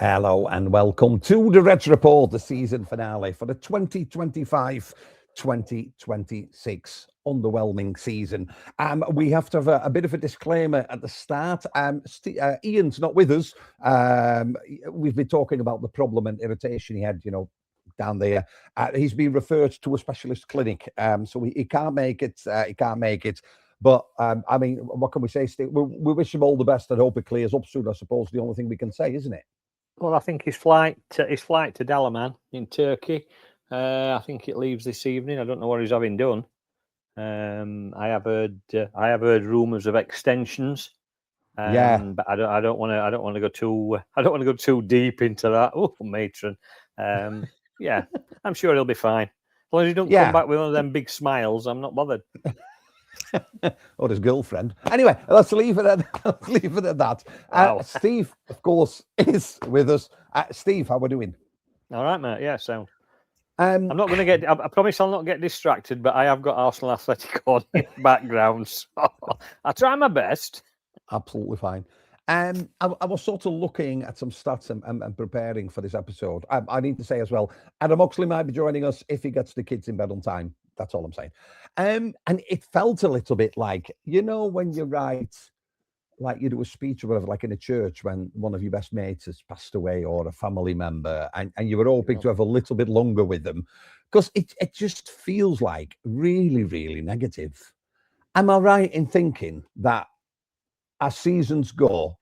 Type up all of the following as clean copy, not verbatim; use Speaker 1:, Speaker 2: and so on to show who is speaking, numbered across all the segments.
Speaker 1: Hello and welcome to the Reds Report, the season finale for the 2025-2026 underwhelming season. We have to have a bit of a disclaimer at the start. Ian's not with us. We've been talking about the problem and irritation he had, down there. He's been referred to a specialist clinic, so he can't make it. But, what can we say, Steve? We wish him all the best and hope it clears up soon, I suppose. The only thing we can say, isn't it?
Speaker 2: Well, I think his flight to Dalaman in Turkey, I think it leaves this evening. I don't know what he's having done. I have heard rumours of extensions. But I don't want to go too deep into that. Oh, matron. I'm sure he'll be fine. As long as he don't come back with one of them big smiles, I'm not bothered.
Speaker 1: Or his girlfriend. Anyway, let's leave it at that.
Speaker 2: Wow.
Speaker 1: Steve, of course, is with us. Steve, how are we doing?
Speaker 2: All right, mate. Yeah, so I'm not going to get. I promise I'll not get distracted. But I have got Arsenal Athletic on in the background, so I try my best.
Speaker 1: Absolutely fine. I was sort of looking at some stats and preparing for this episode. I need to say as well, Adam Oxley might be joining us if he gets the kids in bed on time. That's all I'm saying. And it felt a little bit like, when you write, like you do a speech or whatever, like in a church when one of your best mates has passed away or a family member, and you were hoping to have a little bit longer with them, because it just feels like really, really negative. Am I right in thinking that as seasons go,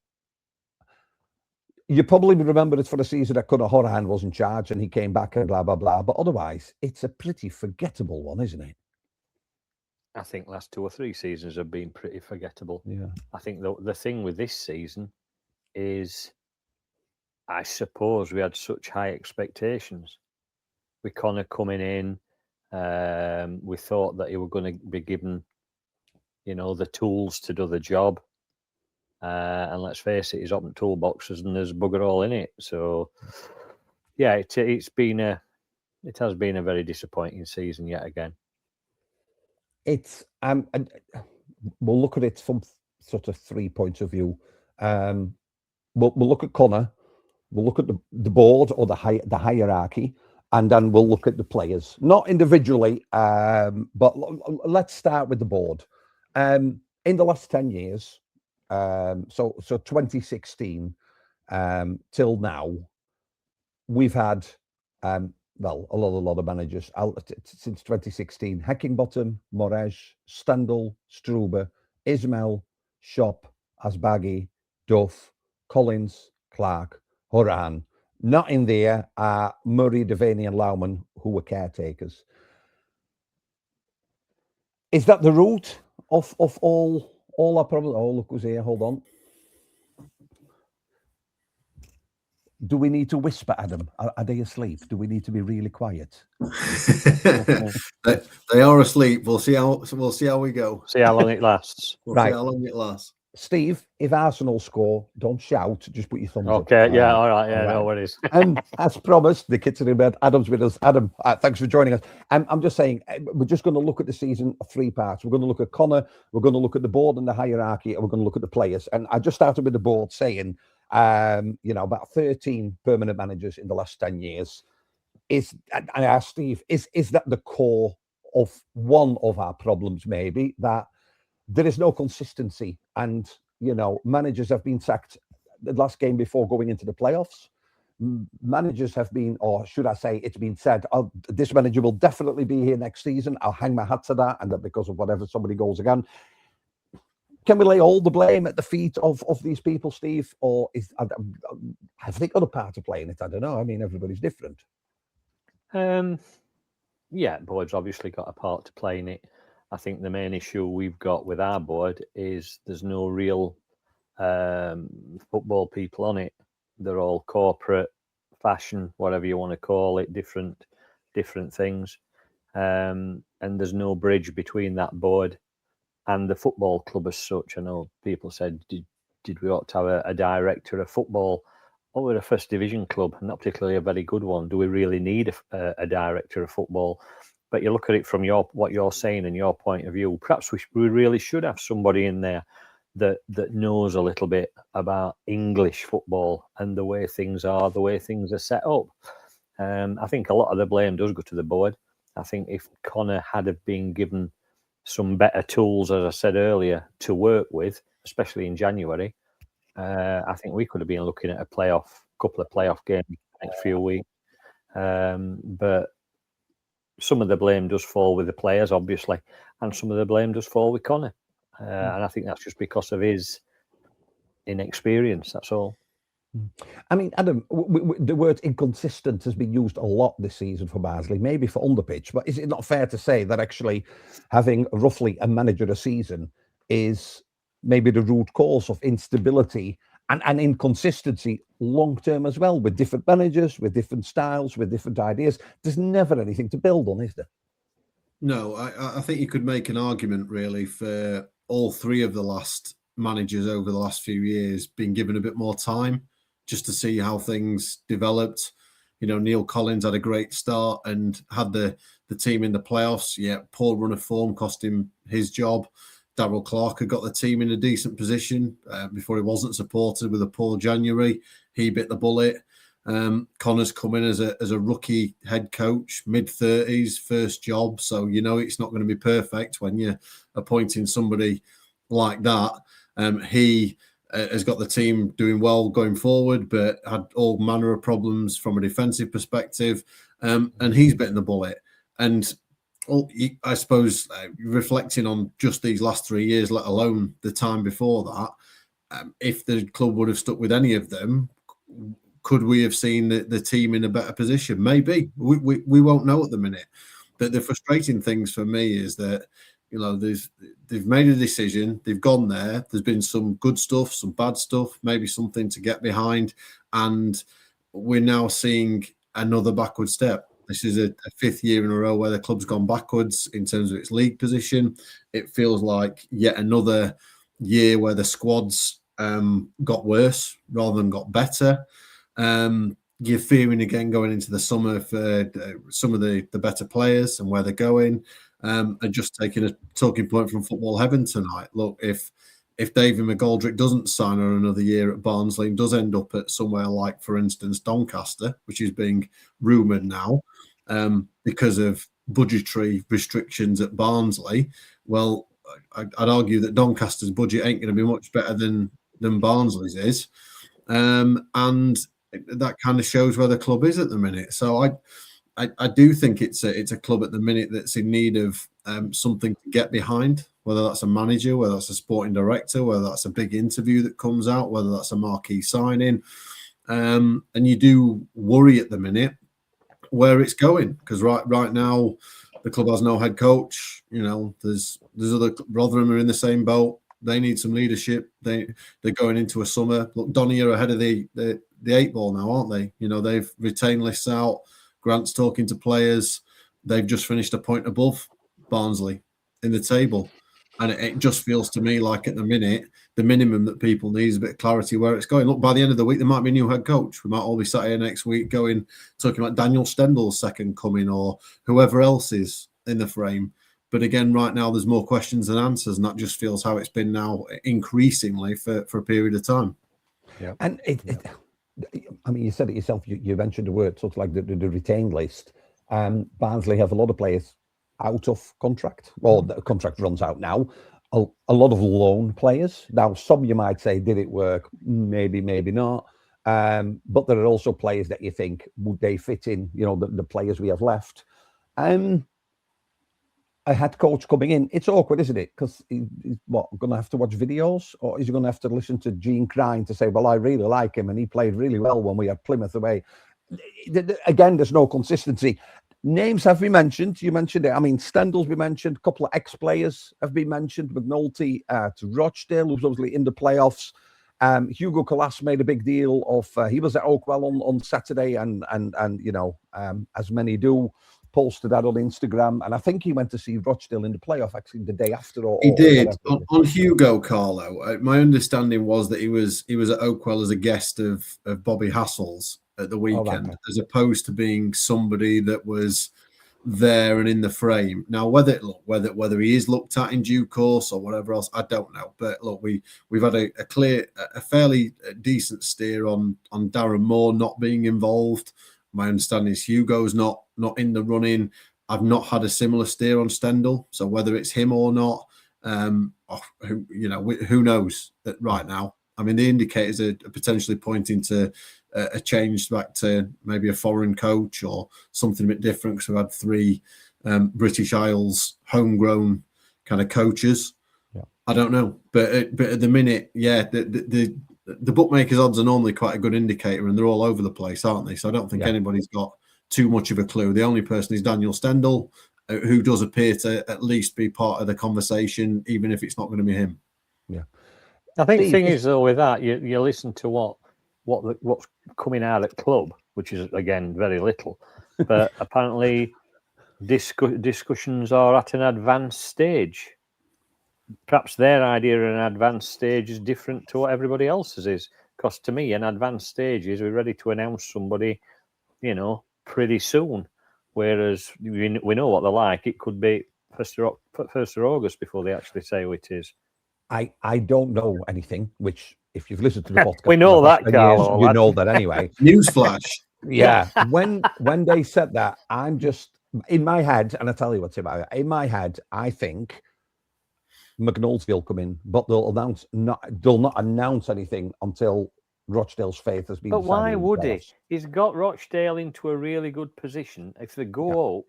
Speaker 1: you probably remember it for the season that Conor Hourihane was in charge and he came back and blah, blah, blah. But otherwise, it's a pretty forgettable one, isn't it?
Speaker 2: I think last 2 or 3 seasons have been pretty forgettable.
Speaker 1: Yeah.
Speaker 2: I think the thing with this season is, I suppose we had such high expectations. With Conor coming in, we thought that he was going to be given, the tools to do the job. And let's face it, he's opened toolboxes and there's bugger all in it. So, yeah, it has been a very disappointing season yet again.
Speaker 1: It's we'll look at it from sort of 3 points of view. We'll look at Conor, we'll look at the board or the hierarchy, and then we'll look at the players, not individually, but let's start with the board. In the last 10 years. So 2016 till now, we've had a lot of managers since 2016. Heckingbottom, Moraes, Stendel, Struber, Ismail, Shop, Asbaghi, Duff, Collins, Clark, Hourihane. Not in there are Murray, Devaney and Lauman, who were caretakers. Is that the root of all our problems? Oh, look who's here. Hold on. Do we need to whisper, Adam? Are they asleep? Do we need to be really quiet?
Speaker 3: They are asleep. We'll see how we go.
Speaker 2: See how long it lasts.
Speaker 3: See how long it lasts.
Speaker 1: Steve, if Arsenal score, don't shout. Just put your thumbs up.
Speaker 2: Okay, yeah, all right. Yeah, no worries.
Speaker 1: As promised, the kids are in bed. Adam's with us. Adam, thanks for joining us. I'm just saying, we're just going to look at the season of 3 parts. We're going to look at Conor, we're going to look at the board and the hierarchy, and we're going to look at the players. And I just started with the board saying, about 13 permanent managers in the last 10 years. I asked Steve, is that the core of one of our problems, maybe, that there is no consistency, and managers have been sacked the last game before going into the playoffs. managers have been, or should I say, it's been said, oh, this manager will definitely be here next season. I'll hang my hat to that, and that because of whatever somebody goes again. Can we lay all the blame at the feet of these people, Steve, or have they got a part to play in it? I don't know. I mean, everybody's different.
Speaker 2: Yeah, board's obviously got a part to play in it. I think the main issue we've got with our board is there's no real football people on it. They're all corporate, fashion, whatever you want to call it, different things. And there's no bridge between that board and the football club as such. I know people said, did we ought to have a director of football? Oh, we're a first division club, not particularly a very good one. Do we really need a director of football? But you look at it from what you're saying and your point of view, perhaps we really should have somebody in there that knows a little bit about English football and the way things are set up. I think a lot of the blame does go to the board. I think if Conor had have been given some better tools, as I said earlier, to work with, especially in January, I think we could have been looking at a couple of playoff games in the next few weeks. But some of the blame does fall with the players, obviously, and some of the blame does fall with Conor. And I think that's just because of his inexperience, that's all.
Speaker 1: I mean, Adam, the word inconsistent has been used a lot this season for Barnsley, maybe for on the pitch, but is it not fair to say that actually having roughly a manager a season is maybe the root cause of instability and inconsistency long term as well, with different managers, with different styles, with different ideas? There's never anything to build on, is there?
Speaker 3: No, I think you could make an argument really for all three of the last managers over the last few years being given a bit more time just to see how things developed. You know, Neil Collins had a great start and had the team in the playoffs. Yeah, poor run of form cost him his job. Darryl Clark had got the team in a decent position before he wasn't supported with a poor January. He bit the bullet. Conor's come in as a rookie head coach, mid-30s, first job. So, you know, it's not going to be perfect when you're appointing somebody like that. He has got the team doing well going forward, but had all manner of problems from a defensive perspective. And he's bitten the bullet. And I suppose reflecting on just these last 3 years, let alone the time before that, if the club would have stuck with any of them, could we have seen the team in a better position? Maybe. We won't know at the minute. But the frustrating things for me is that, you know, they've made a decision, they've gone there, there's been some good stuff, some bad stuff, maybe something to get behind, and we're now seeing another backward step. This is a fifth year in a row where the club's gone backwards in terms of its league position. It feels like yet another year where the squads got worse rather than got better. You're fearing again going into the summer for some of the better players and where they're going. And just taking a talking point from football heaven tonight. Look, if David McGoldrick doesn't sign on another year at Barnsley and does end up at somewhere like, for instance, Doncaster, which is being rumoured now because of budgetary restrictions at Barnsley, well, I'd argue that Doncaster's budget ain't going to be much better than Barnsley's is. And that kind of shows where the club is at the minute. So I do think it's a club at the minute that's in need of something to get behind, whether that's a manager, whether that's a sporting director, whether that's a big interview that comes out, whether that's a marquee signing. And you do worry at the minute where it's going, because right now the club has no head coach. You know, there's other Rotherham are in the same boat. They need some leadership. They're going into a summer. Look, Donny are ahead of the 8 ball now, aren't they? You know, they've retained lists out. Grant's talking to players. They've just finished a point above Barnsley in the table. And it just feels to me like at the minute, the minimum that people need is a bit of clarity where it's going. Look, by the end of the week, there might be a new head coach. We might all be sat here next week talking about Daniel Stendel's second coming or whoever else is in the frame. But again, right now, there's more questions than answers. And that just feels how it's been now increasingly for a period of time.
Speaker 1: Yeah. And I mean, you said it yourself. You mentioned the word sort of like the retained list. Barnsley have a lot of players out of contract. Well, the contract runs out now. A lot of loan players. Now, some you might say, did it work? Maybe, maybe not. But there are also players that you think, would they fit in, the players we have left? A head coach coming in, it's awkward, isn't it? Because he's going to have to watch videos, or is he going to have to listen to Gene Crine to say, well, I really like him and he played really well when we had Plymouth away? Again, there's no consistency. Names have been mentioned. You mentioned it. I mean, Stendel's been mentioned. A couple of ex-players have been mentioned. McNulty to Rochdale, who's obviously in the playoffs. Hugo Colas made a big deal of, he was at Oakwell on Saturday, and as many do, posted that on Instagram, and I think he went to see Rochdale in the playoff actually the day after.
Speaker 3: He did on Hugo, Carlo. My understanding was that he was at Oakwell as a guest of Bobby Hassels at the weekend, as opposed to being somebody that was there and in the frame. Now, whether he is looked at in due course or whatever else, I don't know. But look, we've had a fairly decent steer on Darren Moore not being involved. My understanding is Hugo's not in the running. I've not had a similar steer on Stendel, so whether it's him or not, who knows right now. I mean, the indicators are potentially pointing to a change back to maybe a foreign coach or something a bit different, because we've had 3 British Isles homegrown kind of coaches. Yeah. I don't know, but at the minute, the bookmakers' odds are normally quite a good indicator, and they're all over the place, aren't they? So I don't think anybody's got too much of a clue. The only person is Daniel Stendel, who does appear to at least be part of the conversation, even if it's not going to be him.
Speaker 1: Yeah,
Speaker 2: I think the thing is, though, with that, you listen to what's coming out at club, which is again very little, but apparently discussions are at an advanced stage. Perhaps their idea of an advanced stage is different to what everybody else's is. Because to me, an advanced stage is we're ready to announce somebody, pretty soon. Whereas we know what they're like. It could be 1st of August before they actually say who it is.
Speaker 1: I don't know anything, which if you've listened to the podcast,
Speaker 2: we know that, Carlo.
Speaker 1: You know that anyway.
Speaker 3: Newsflash.
Speaker 1: Yeah. When they said that, I'm just in my head, and I tell you what's about it. In my head, I think McNulty will come in, but they'll not announce anything until Rochdale's faith has been.
Speaker 2: But why would he? He's got Rochdale into a really good position. If they go up,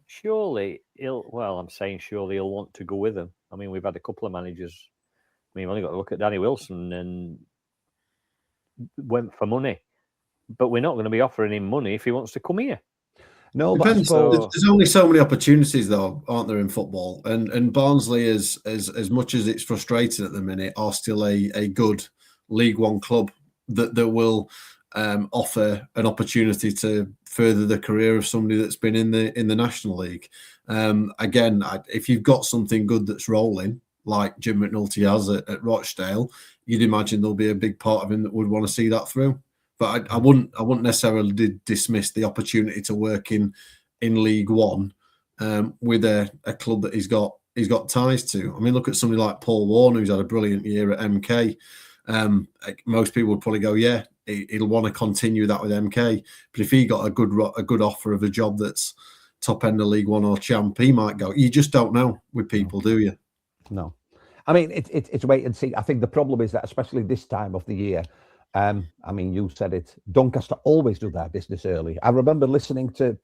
Speaker 2: surely he'll want to go with them. I mean, we've had a couple of managers. I mean, you've only got to look at Danny Wilson and went for money, but we're not going to be offering him money if he wants to come here.
Speaker 1: No,
Speaker 3: depends. There's only so many opportunities, though, aren't there, in football? And Barnsley, as much as it's frustrating at the minute, are still a good League One club that will offer an opportunity to further the career of somebody that's been in the National League. Again, if you've got something good that's rolling, like Jim McNulty has at Rochdale, you'd imagine there'll be a big part of him that would want to see that through. But I wouldn't necessarily dismiss the opportunity to work in League One with a club that he's got ties to. I mean, look at somebody like Paul Warner, who's had a brilliant year at MK. Most people would probably go, yeah, he'll want to continue that with MK. But if he got a good offer of a job that's top end of League One or Champ, he might go. You just don't know with people, do you?
Speaker 1: No. I mean, it's wait and see. I think the problem is that, especially this time of the year, I mean, you said it, Doncaster always do their business early. I remember listening to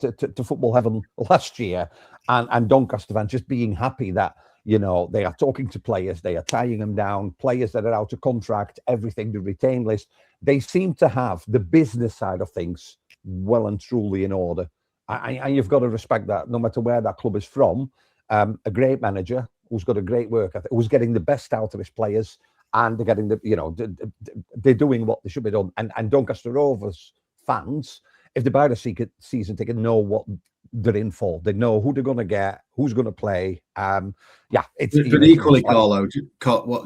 Speaker 1: Football Heaven last year and Doncaster fans just being happy that, they are talking to players, they are tying them down, players that are out of contract, everything, the retain list. They seem to have the business side of things well and truly in order. And you've got to respect that, no matter where that club is from. A great manager who's got a great work ethic, who's getting the best out of his players, and they're getting they're doing what they should be done. And Doncaster Rovers fans, if they buy the season ticket, know what they're in for. They know who they're going to get, who's going to play. It's
Speaker 3: but equally, Carlo.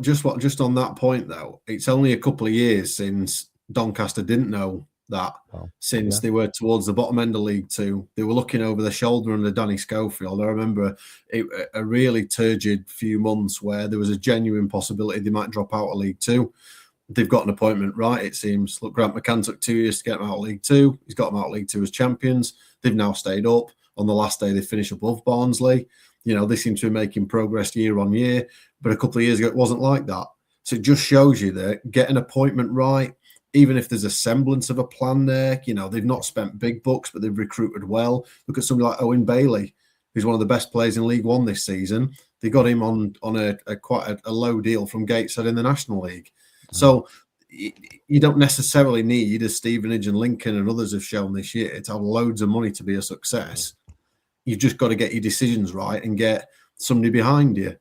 Speaker 3: Just on that point though, it's only a couple of years since Doncaster didn't know that. Since they were towards the bottom end of League Two, they were looking over their shoulder under Danny Schofield. I remember a really turgid few months where there was a genuine possibility they might drop out of League Two. They've got an appointment right, it seems. Look, Grant McCann took 2 years to get them out of League Two. He's got them out of League Two as champions. They've now stayed up. On the last day, they finished above Barnsley. They seem to be making progress year on year. But a couple of years ago, it wasn't like that. So it just shows you that get an appointment right, even if there's a semblance of a plan there, you know, they've not spent big bucks, but they've recruited well. Look at somebody like Owen Bailey, who's one of the best players in League One this season. They got him on a quite a low deal from Gateshead in the National League. So you don't necessarily need, as Stevenage and Lincoln and others have shown this year, to have loads of money to be a success. You've just got to get your decisions right and get somebody behind you.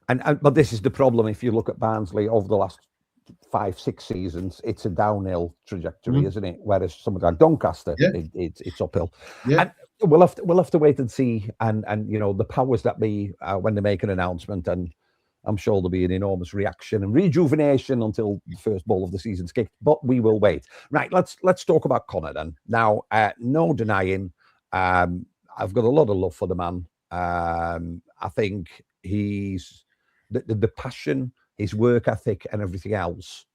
Speaker 1: But this is the problem. If you look at Barnsley over the last 5-6 seasons, it's a downhill trajectory, isn't it? Whereas something like Doncaster, it's uphill.
Speaker 3: Yeah.
Speaker 1: And we'll have to wait and see. And you know, the powers that be, when they make an announcement, and I'm sure there'll be an enormous reaction and rejuvenation until the first ball of the season's kicked. But we will wait. Right. Let's talk about Conor then. Now, no denying, I've got a lot of love for the man. I think he's the passion, his work ethic, and everything else.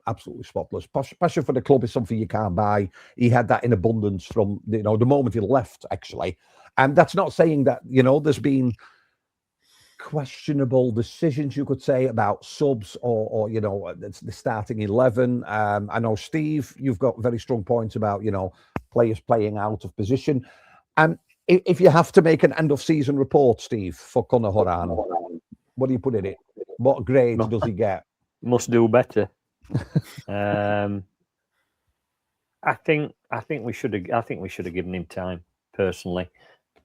Speaker 1: Absolutely spotless. Passion for the club is something you can't buy. He had that in abundance from the moment he left, actually. And that's not saying that there's been questionable decisions, you could say, about subs or the starting 11. I know, Steve, you've got very strong points about players playing out of position. And if you have to make an end of season report, Steve, for Conor Hourihane, what do you put in it? What grade does he get?
Speaker 2: Must do better. I think we should have given him time, personally,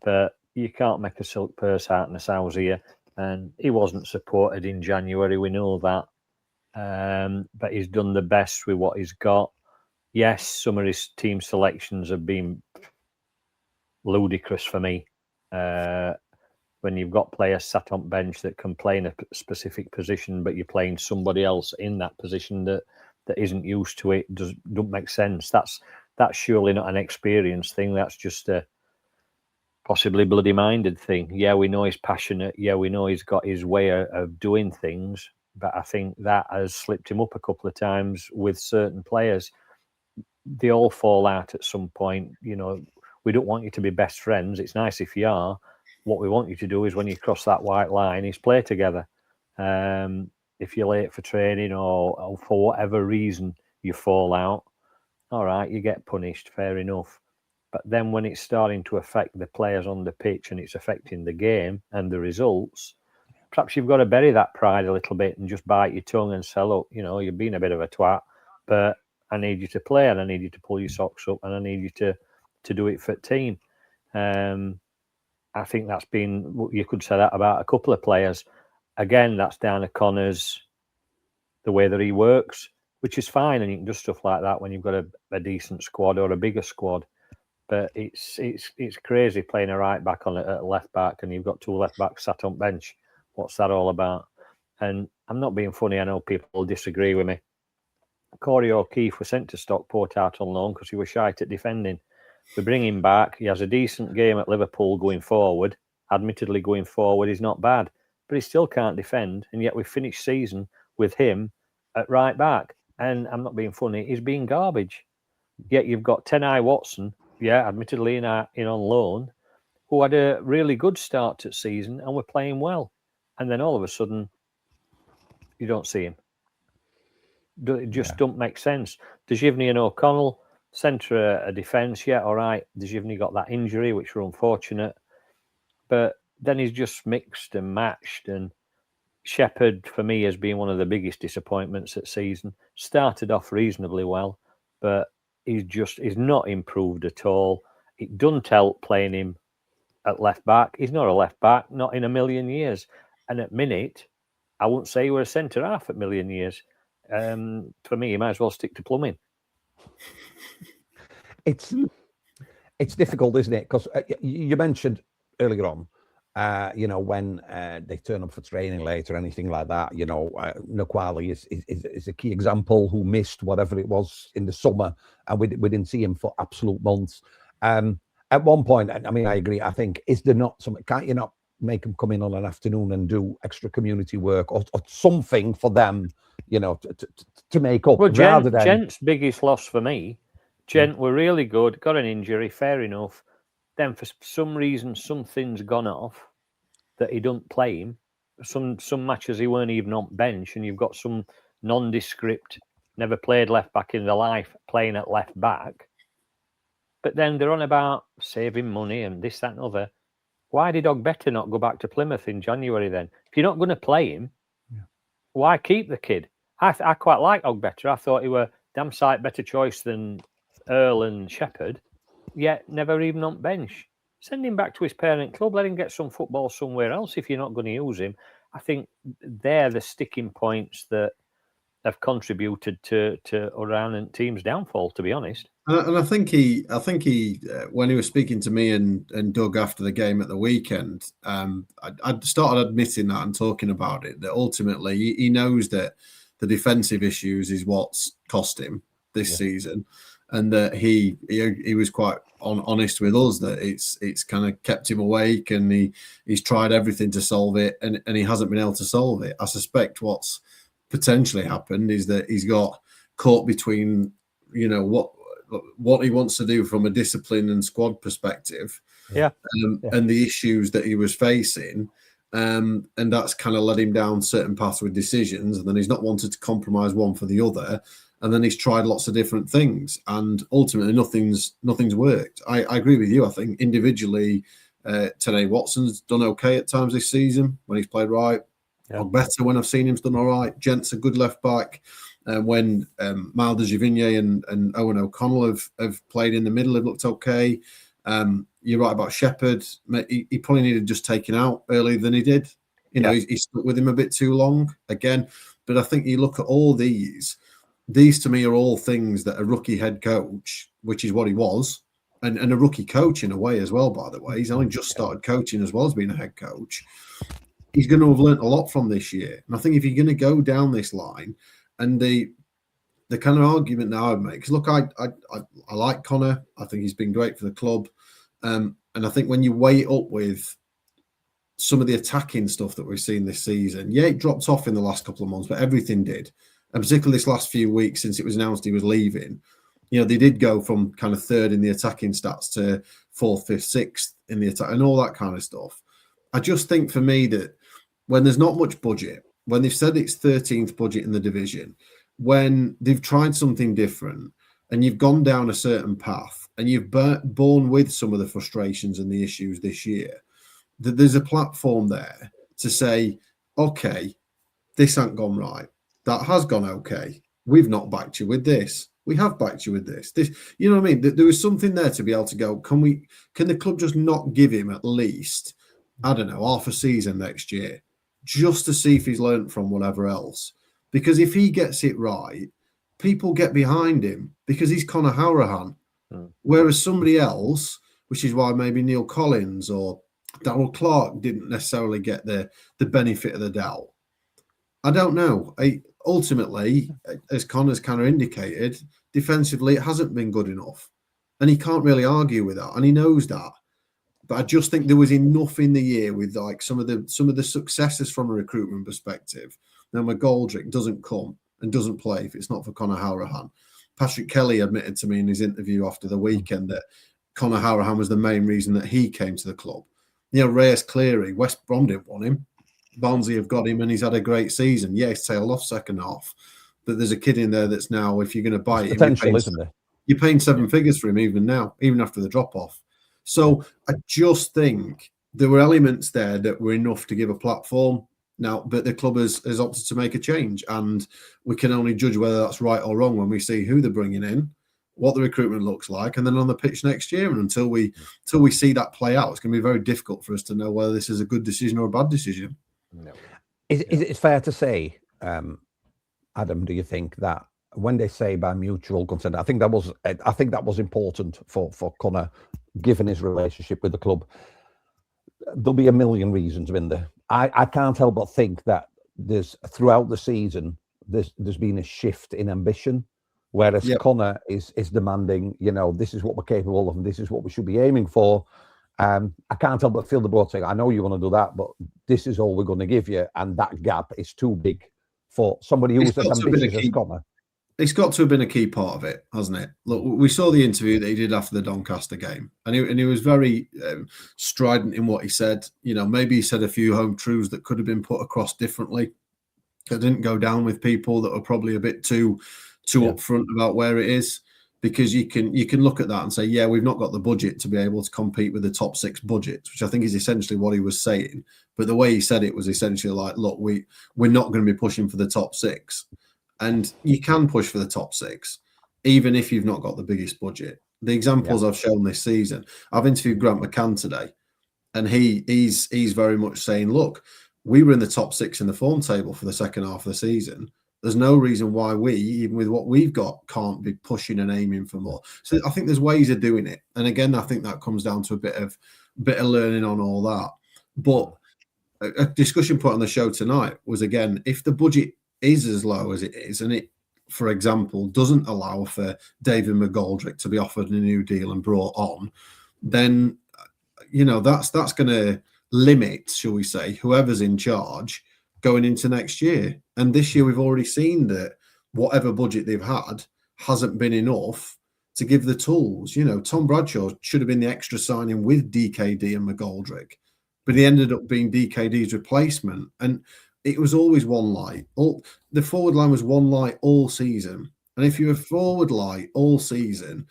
Speaker 2: but you can't make a silk purse out in a sow's ear, and he wasn't supported in January. We know that, but he's done the best with what he's got. Yes, some of his team selections have been ludicrous for me. When you've got players sat on bench that can play in a specific position, but you're playing somebody else in that position that isn't used to it, don't make sense. That's surely not an experience thing. That's just a possibly bloody-minded thing. Yeah, we know he's passionate. Yeah, we know he's got his way of doing things, but I think that has slipped him up a couple of times with certain players. They all fall out at some point. We don't want you to be best friends. It's nice if you are. What we want you to do is, when you cross that white line, is play together. If you're late for training or for whatever reason you fall out, all right, you get punished, fair enough. But then when it's starting to affect the players on the pitch and it's affecting the game and the results, perhaps you've got to bury that pride a little bit and just bite your tongue and say, look, you've been a bit of a twat, but I need you to play, and I need you to pull your socks up, and I need you to do it for the team. I think that's been, you could say that about a couple of players. Again, that's down to Conor's, the way that he works, which is fine, and you can do stuff like that when you've got a decent squad or a bigger squad. But it's crazy playing a right back on a left back, and you've got two left backs sat on bench. What's that all about? And I'm not being funny. I know people will disagree with me. Corey O'Keefe was sent to Stockport out on loan because he was shite at defending. We bring him back. He has a decent game at Liverpool going forward. Admittedly, going forward is not bad, but he still can't defend. And yet we finished season with him at right back. And I'm not being funny. He's being garbage. Yet you've got Tenai Watson, admittedly in on loan, who had a really good start to the season and were playing well. And then all of a sudden, you don't see him. It just don't make sense. Dejivny and O'Connell, centre a defence, all right. Dejivny got that injury, which were unfortunate. But then he's just mixed and matched. And Shepherd, for me, has been one of the biggest disappointments at season. Started off reasonably well, but he's not improved at all. It doesn't help playing him at left back. He's not a left back, not in a million years. And at minute, I wouldn't say he were a centre half at a million years. For me, you might as well stick to plumbing.
Speaker 1: It's difficult, isn't it? Because you mentioned earlier on, when they turn up for training late or anything like that, Naquali is a key example, who missed whatever it was in the summer, and we didn't see him for absolute months. At one point, I mean, I agree. I think, is there not something? Can't you not make him come in on an afternoon and do extra community work or something for them, to make up?
Speaker 2: Well,
Speaker 1: rather than
Speaker 2: Gent's biggest loss for me. Gent were really good, got an injury, fair enough. Then for some reason, something's gone off that he don't play him. Some matches he weren't even on bench, and you've got some nondescript never played left back in their life, playing at left back. But then they're on about saving money and this, that, and other. Why did Ogbeta not go back to Plymouth in January then? If you're not going to play him, why keep the kid? I quite like Ogbeta. I thought he were damn sight better choice than Earl and Shepherd, yet never even on bench. Send him back to his parent club. Let him get some football somewhere else if you're not going to use him. I think they're the sticking points that have contributed to Hourihane and team's downfall, to be honest.
Speaker 3: And I think he, when he was speaking to me and Doug after the game at the weekend, I started admitting that and talking about it, that ultimately he knows that the defensive issues is what's cost him this season, and that he was quite honest with us that it's kind of kept him awake, and he's tried everything to solve it, and he hasn't been able to solve it. I suspect what's potentially happened is that he's got caught between, what he wants to do from a discipline and squad perspective, and the issues that he was facing, and that's kind of led him down certain paths with decisions, and then he's not wanted to compromise one for the other, and then he's tried lots of different things, and ultimately nothing's worked. I agree with you. I think individually, today Watson's done okay at times this season when he's played right. Better when I've seen him's done all right. Gent's a good left back. When Milder Givigne and Owen O'Connell have played in the middle, have looked okay. You're right about Shepherd. He probably needed just taken out earlier than he did. He stuck with him a bit too long again. But I think you look at all these to me are all things that a rookie head coach, which is what he was, and a rookie coach in a way as well, by the way. He's only just started coaching as well as being a head coach. He's going to have learnt a lot from this year. And I think if you're going to go down this line, and the kind of argument now I'd make, because look, I like Conor. I think he's been great for the club. And I think when you weigh it up with some of the attacking stuff that we've seen this season, it dropped off in the last couple of months, but everything did. And particularly this last few weeks since it was announced he was leaving, they did go from kind of third in the attacking stats to fourth, fifth, sixth in the attack and all that kind of stuff. I just think for me that when there's not much budget, when they've said it's 13th budget in the division, when they've tried something different and you've gone down a certain path and you've borne with some of the frustrations and the issues this year, that there's a platform there to say, okay, this ain't gone right. That has gone okay. We've not backed you with this. We have backed you with this. You know what I mean? There was something there to be able to go, can the club just not give him at least, I don't know, half a season next year, just to see if he's learned from whatever else? Because if he gets it right, people get behind him because he's Conor Hourihane. Whereas somebody else, which is why maybe Neil Collins or Darrell Clark didn't necessarily get the benefit of the doubt. I don't know. Ultimately, as Conor's kind of indicated, defensively it hasn't been good enough. And he can't really argue with that. And he knows that. But I just think there was enough in the year with like some of the successes from a recruitment perspective. Now, McGoldrick doesn't come and doesn't play if it's not for Conor Hourihane. Patrick Kelly admitted to me in his interview after the weekend that Conor Hourihane was the main reason that he came to the club. Reyes Cleary, West Brom didn't want him. Barnsley have got him and he's had a great season. Yeah, he's tailed off second half. But there's a kid in there that's now, if you're going to buy him,
Speaker 1: potential, isn't there?
Speaker 3: You're paying 7 figures for him even now, even after the drop-off. So I just think there were elements there that were enough to give a platform. Now, but the club has opted to make a change, and we can only judge whether that's right or wrong when we see who they're bringing in, what the recruitment looks like, and then on the pitch next year. And until we see that play out, it's going to be very difficult for us to know whether this is a good decision or a bad decision.
Speaker 1: No. Is it fair to say, Adam? Do you think that when they say by mutual consent, I think that was important for Conor, given his relationship with the club. There'll be a million reasons in there. I can't help but think that there's throughout the season there's been a shift in ambition, whereas Conor is demanding, this is what we're capable of and this is what we should be aiming for. I can't help but feel the board saying, I know you want to do that, but this is all we're going to give you, and that gap is too big for somebody who's as ambitious as Conor.
Speaker 3: It's got to have been a key part of it, hasn't it? Look, we saw the interview that he did after the Doncaster game, and he was very strident in what he said. Maybe he said a few home truths that could have been put across differently. That didn't go down with people that were probably a bit too too upfront about where it is, because you can look at that and say, yeah, we've not got the budget to be able to compete with the top 6 budgets, which I think is essentially what he was saying. But the way he said it was essentially like, look, we're not going to be pushing for the top 6, and you can push for the top 6 even if you've not got the biggest budget. The examples I've shown this season, I've interviewed Grant McCann today, and he's very much saying, look, we were in the top 6 in the form table for the second half of the season. There's no reason why we, even with what we've got, can't be pushing and aiming for more. So I think there's ways of doing it. And again, I think that comes down to a bit of learning on all that. But a discussion point on the show tonight was, again, if the budget is as low as it is, and it, for example, doesn't allow for David McGoldrick to be offered a new deal and brought on, then, that's going to limit, shall we say, whoever's in charge going into next year. And this year we've already seen that whatever budget they've had hasn't been enough to give the tools. Tom Bradshaw should have been the extra signing with DKD and McGoldrick, but he ended up being DKD's replacement. And it was always one light. The forward line was one light all season. And if you're a forward light all season,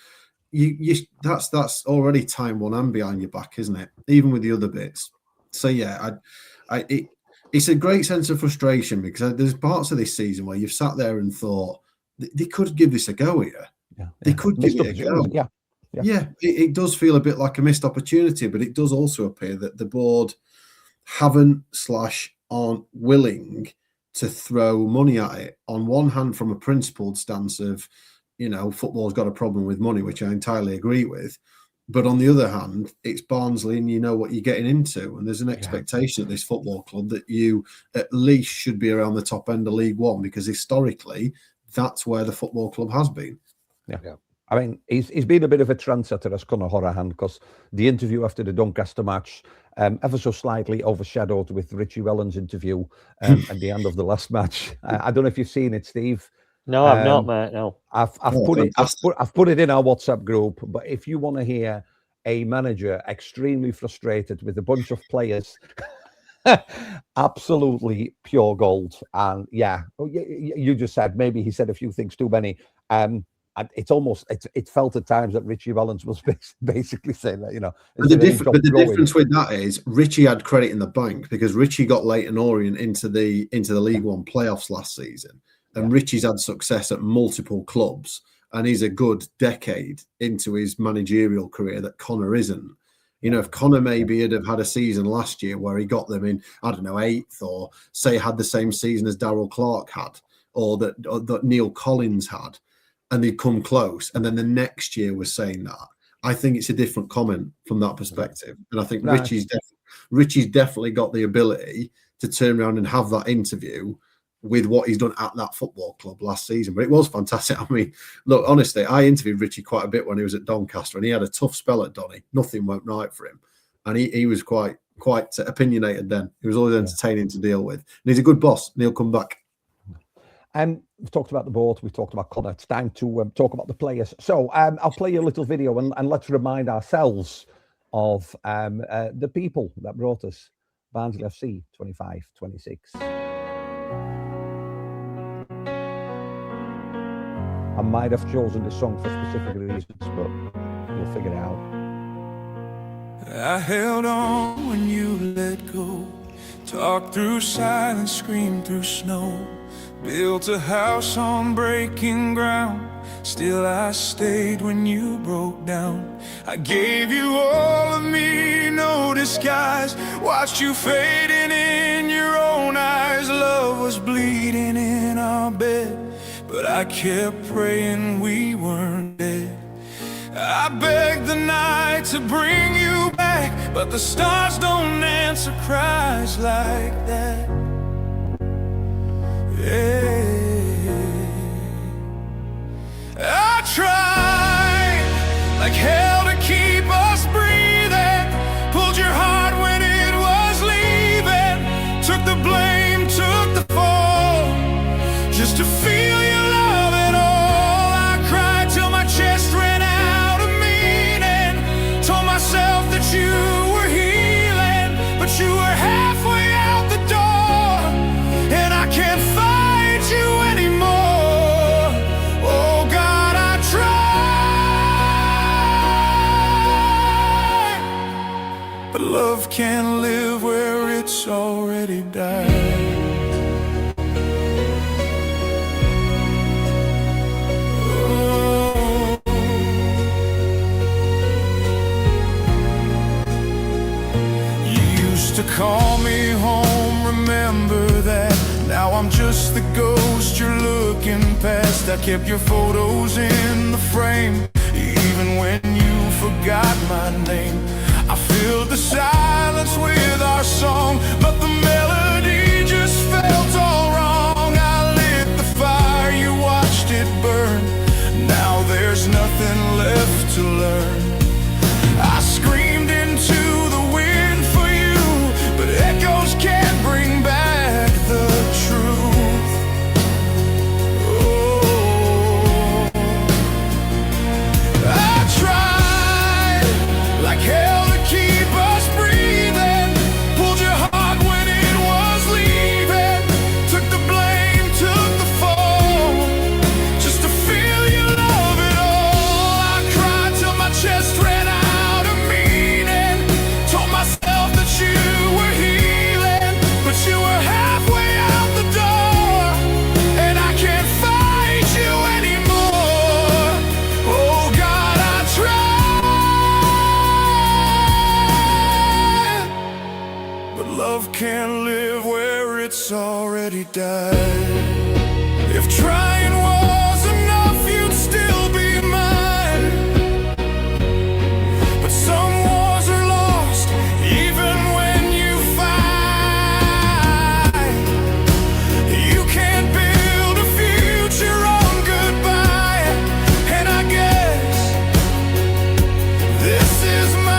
Speaker 3: that's already time one and behind your back, isn't it? Even with the other bits. So it's a great sense of frustration, because there's parts of this season where you've sat there and thought they could give this a go here. They could give it a go. It does feel a bit like a missed opportunity, but it does also appear that the board aren't willing to throw money at it. On one hand, from a principled stance of, football's got a problem with money, which I entirely agree with. But on the other hand, it's Barnsley, and you know what you're getting into. And there's an expectation at this football club that you at least should be around the top end of League One, because historically, that's where the football club has been.
Speaker 1: Yeah. I mean, he's been a bit of a trendsetter as Conor Hourihane, because the interview after the Doncaster match, ever so slightly overshadowed with Richie Wellens' interview at the end of the last match. I don't know if you've seen it, Steve.
Speaker 2: No, I've not, mate. No,
Speaker 1: I've put it in our WhatsApp group. But if you want to hear a manager extremely frustrated with a bunch of players, absolutely pure gold. And you just said maybe he said a few things too many. It felt at times that Richie Wellens was basically saying that,
Speaker 3: But the difference with that is Richie had credit in the bank, because Richie got Leyton Orient into the League One playoffs last season. And Richie's had success at multiple clubs, and he's a good decade into his managerial career that Conor isn't. If Conor maybe had a season last year where he got them in, I don't know, 8th, or say had the same season as Darrell Clark had, or that Neil Collins had, and they'd come close, and then the next year was saying that, I think it's a different comment from that perspective. And I think Richie's definitely got the ability to turn around and have that interview with what he's done at that football club last season. But it was fantastic. I mean, look, honestly, I interviewed Richie quite a bit when he was at Doncaster, and he had a tough spell at Donny. Nothing went right for him. And he was quite opinionated then. He was always entertaining to deal with. And he's a good boss, and he'll come back.
Speaker 1: We've talked about the board. We've talked about Conor. It's time to talk about the players. So I'll play you a little video, and let's remind ourselves of the people that brought us Barnsley FC 25-26. I might have chosen this song for specific reasons, but we'll figure it out.
Speaker 4: I held on when you let go, talked through silence, screamed through snow, built a house on breaking ground. Still I stayed when you broke down. I gave you all of me, no disguise. Watched you fading in your own eyes. Love was bleeding in our bed, but I kept praying we weren't dead. I begged the night to bring you back, but the stars don't answer cries like that. Yeah. I tried like hell to keep us breathing, pulled your heart when it was leaving, took the blame, took the fall, just to feel your love at all. I cried till my chest ran out of meaning, told myself that you were healing, but you were halfway out the door. can't live where it's already died. To call me home, remember that. Now I'm just the ghost you're looking past. I kept your photos in the frame, even when you forgot my name. I filled the silence with our song, but the melody just felt all wrong. I lit the fire, you watched it burn. Now there's nothing left to learn. I screamed into the wind for you, but echoes can't bring back the truth. Oh, I tried like hell to keep us breathing. Pulled your heart when it was leaving. Took the blame, took the fall, just to feel you love it all. I cried till my chest ran out of meaning. Told myself that you were healing, but you were halfway out the door, and I can't fight you anymore. Oh God, I tried, but love can't live where it's already died. If trying was enough, you'd still be mine. But some wars are lost, even when you fight. You can't build a future on goodbye, and I guess this is mine.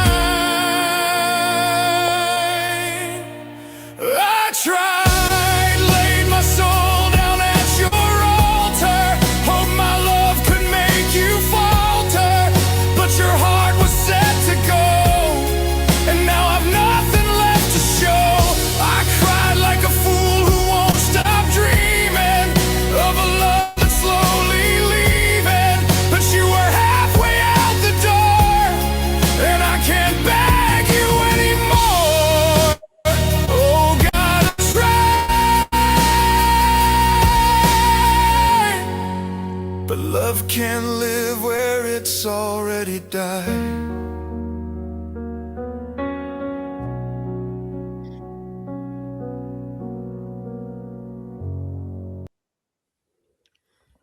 Speaker 4: I tried, laid my soul down at your altar, hope my love could make you falter, but your heart was set to go, and now I've nothing left to show. I cried like a fool who won't stop dreaming of a love that's slowly leaving, but you were halfway out the door, and I can't beg you anymore. Oh God, I tried, but love can't live where it's already died.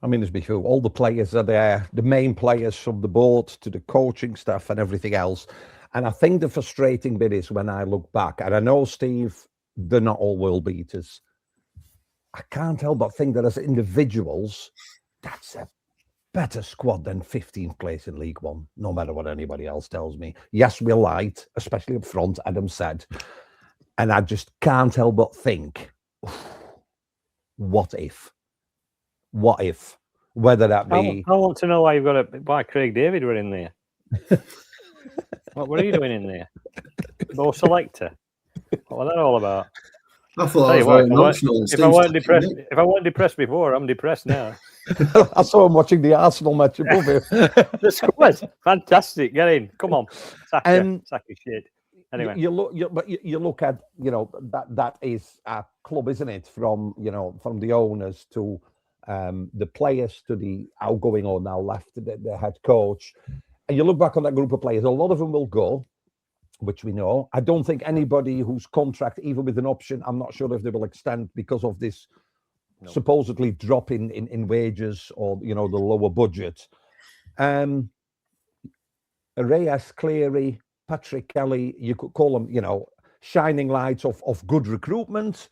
Speaker 1: I mean, as before, all the players are there, the main players from the board to the coaching staff and everything else. And I think the frustrating bit is when I look back, and I know, Steve, they're not all world beaters. I can't help but think that as individuals, that's a better squad than 15th place in League One, no matter what anybody else tells me. Yes, we're light, especially up front, Adam said. And I just can't help but think, what if? What if? Whether that be...
Speaker 2: I want to know why Craig David were in there. What were you doing in there? Bo selector. What was that all about?
Speaker 3: I thought
Speaker 2: Tell
Speaker 3: I
Speaker 2: you
Speaker 3: was
Speaker 2: what,
Speaker 3: very emotional.
Speaker 2: if I weren't depressed before, I'm depressed now.
Speaker 1: I saw him watching the Arsenal match above him.
Speaker 2: The squad, fantastic. Get in. Come on. Sack your shit. Anyway,
Speaker 1: you look at, you know, that is a club, isn't it? From, you know, from the owners to the players to the outgoing or now left, the head coach. And you look back on that group of players, a lot of them will go, which we know. I don't think anybody whose contract, even with an option, I'm not sure if they will extend because of this supposedly drop in wages or, you know, the lower budget. Reyes, Cleary, Patrick Kelly, you could call them, you know, shining lights of good recruitment.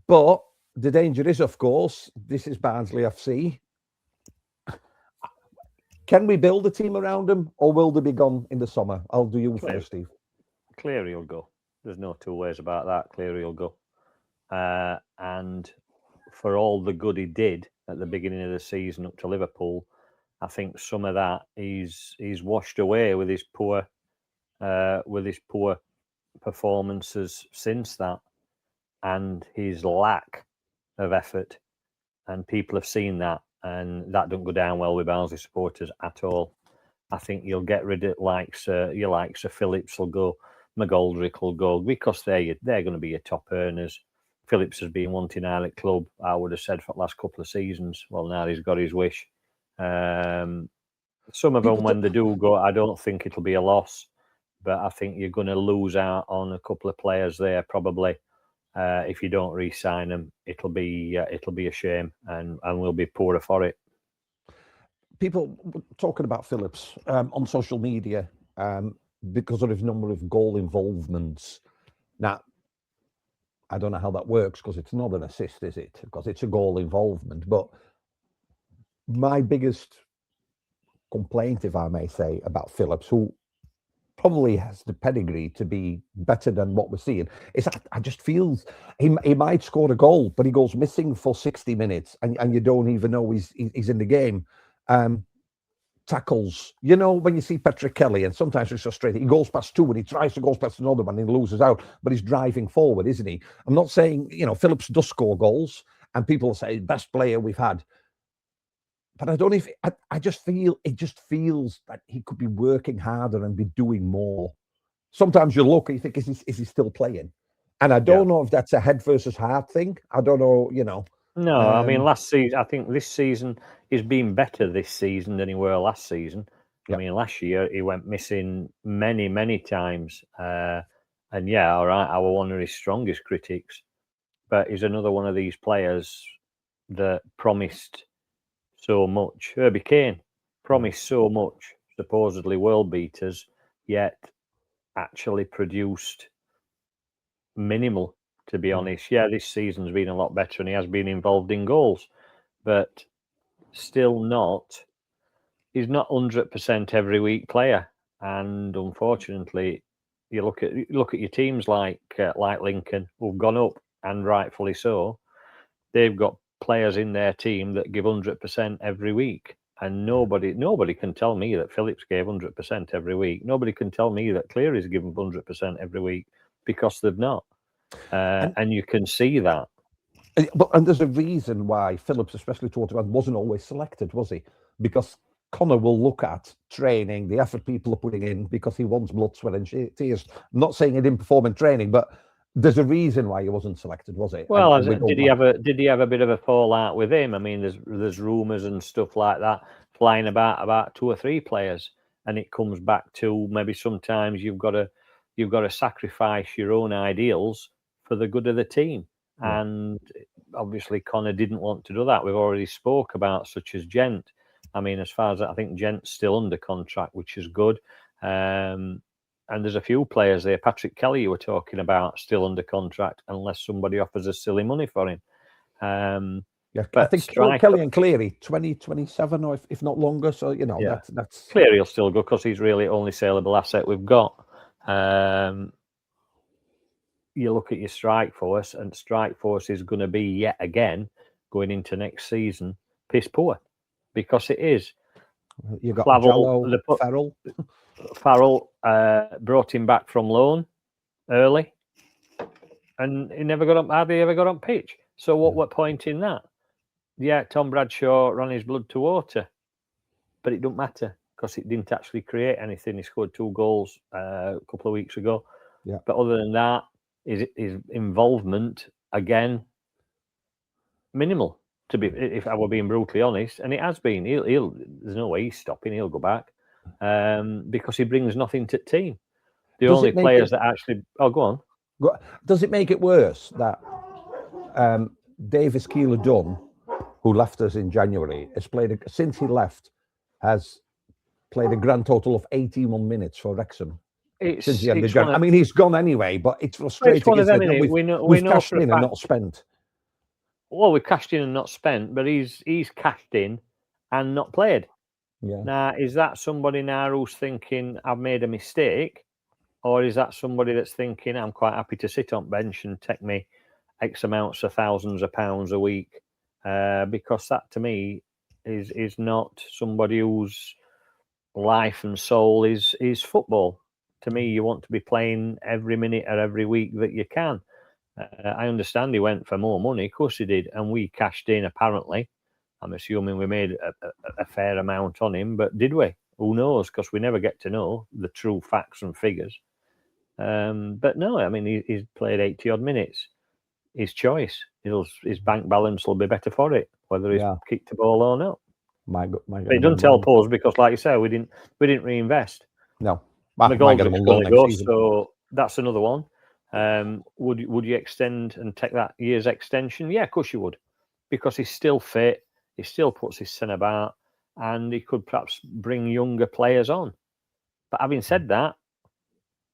Speaker 1: But the danger is, of course, this is Barnsley FC. Can we build a team around them, or will they be gone in the summer? I'll do you first, Steve.
Speaker 2: Cleary will go. There's no two ways about that. Cleary will go. And for all the good he did at the beginning of the season up to Liverpool, I think some of that he's washed away with his poor performances since that, and his lack of effort. And people have seen that, and that don't go down well with Barnsley supporters at all. I think you'll get rid of your likes of Phillips will go. McGoldrick will go because they're going to be your top earners. Phillips has been wanting out at club, I would have said, for the last couple of seasons. Well, now he's got his wish. Some of them, when they do go, I don't think it'll be a loss, but I think you're going to lose out on a couple of players there probably. If you don't re-sign them, it'll be a shame, and we'll be poorer for it.
Speaker 1: People talking about Phillips on social media because of his number of goal involvements. Now, I don't know how that works because it's not an assist, is it? Because it's a goal involvement. But my biggest complaint, if I may say, about Phillips, who probably has the pedigree to be better than what we're seeing, is I just feel he might score a goal, but he goes missing for 60 minutes and you don't even know he's in the game. Tackles, you know, when you see Patrick Kelly, and sometimes it's frustrating, he goes past two and he tries to go past another one and he loses out, but he's driving forward, isn't he? I'm not saying, you know, Phillips does score goals and people say best player we've had, but I don't know if I just feel it just feels that he could be working harder and be doing more. Sometimes you look and you think, is he still playing? And I don't know if that's a head versus heart thing. I don't know, you know.
Speaker 2: No, I mean, last season, I think this season he's been better this season than he were last season. I mean, last year he went missing many, many times. And yeah, all right, I was one of his strongest critics. But he's another one of these players that promised so much. Herbie Kane promised so much, supposedly world beaters, yet actually produced minimal. To be honest, yeah, this season's been a lot better and he has been involved in goals, but still not. He's not 100% every week player, and unfortunately, you look at your teams like Lincoln, who've gone up, and rightfully so. They've got players in their team that give 100% every week, and nobody can tell me that Phillips gave 100% every week. Nobody can tell me that Cleary's given 100% every week, because they've not. And you can see that.
Speaker 1: And there's a reason why Phillips, especially towards the end, wasn't always selected, was he? Because Conor will look at training, the effort people are putting in, because he wants blood, sweat, and tears. I'm not saying he didn't perform in training, but there's a reason why he wasn't selected, was it?
Speaker 2: Well, did he have a bit of a fallout with him? I mean, there's rumours and stuff like that flying about 2 or 3 players, and it comes back to maybe sometimes you've got to sacrifice your own ideals for the good of the team. And obviously Conor didn't want to do that. We've already spoke about such as Gent. I mean, as far as I think Gent's still under contract, which is good. And there's a few players there. Patrick Kelly, you were talking about, still under contract unless somebody offers us silly money for him.
Speaker 1: But I think Kelly and Cleary, 2027 or if not longer. So, you know, that's
Speaker 2: Cleary will still go because he's really only saleable asset we've got. You look at your strike force, and strike force is going to be yet again going into next season piss poor, because it is.
Speaker 1: You got Farrell.
Speaker 2: Farrell brought him back from loan early, and he never got up. Hardly ever got on pitch. So what point in that? Yeah, Tom Bradshaw ran his blood to water, but it don't matter because it didn't actually create anything. He scored 2 goals a couple of weeks ago.
Speaker 1: Yeah.
Speaker 2: But other than that, his involvement, again, minimal, to be, if I were being brutally honest. And it has been. He'll there's no way he's stopping. He'll go back because he brings nothing to the team. The only players that actually... Oh, go on.
Speaker 1: Does it make it worse that Davis Keeler-Dunn, who left us in January, since he left, has played a grand total of 81 minutes for Wrexham? Since the end of January. I mean, he's gone anyway, but it's frustrating.
Speaker 2: It's one of them, isn't it?
Speaker 1: We've cashed in and not spent.
Speaker 2: Well, we've cashed in and not spent, but he's cashed in and not played.
Speaker 1: Yeah.
Speaker 2: Now, is that somebody now who's thinking, I've made a mistake? Or is that somebody that's thinking, I'm quite happy to sit on bench and take me X amounts of thousands of pounds a week? Because that, to me, is not somebody whose life and soul is football. To me, you want to be playing every minute or every week that you can. I understand he went for more money. Of course he did. And we cashed in, apparently. I'm assuming we made a fair amount on him. But did we? Who knows? Because we never get to know the true facts and figures. But no, I mean, he's played 80 odd minutes. His choice. His bank balance will be better for it, whether he's kicked the ball or not.
Speaker 1: But
Speaker 2: it doesn't help us because, like you say, we didn't reinvest.
Speaker 1: No,
Speaker 2: so that's another one. Would you extend and take that year's extension? Yeah, of course you would, because he's still fit. He still puts his sin about, and he could perhaps bring younger players on. But having said that,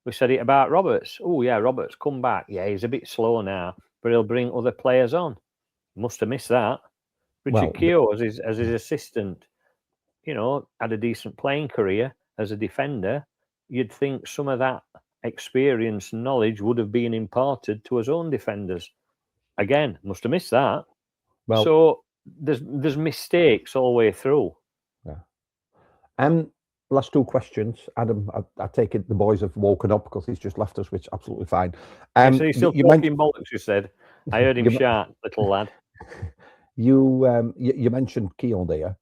Speaker 2: we said it about Roberts. Oh yeah, Roberts come back. Yeah, he's a bit slow now, but he'll bring other players on. Must have missed that. Richard Keogh as his assistant, had a decent playing career as a defender. You'd think some of that experience and knowledge would have been imparted to his own defenders. Again, must have missed that. Well, so there's mistakes all the way through.
Speaker 1: Yeah. Last two questions, Adam. I take it the boys have woken up because he's just left us, which is absolutely fine.
Speaker 2: So he's still talking bollocks. You said I heard him shout, little lad.
Speaker 1: You mentioned Keogh there.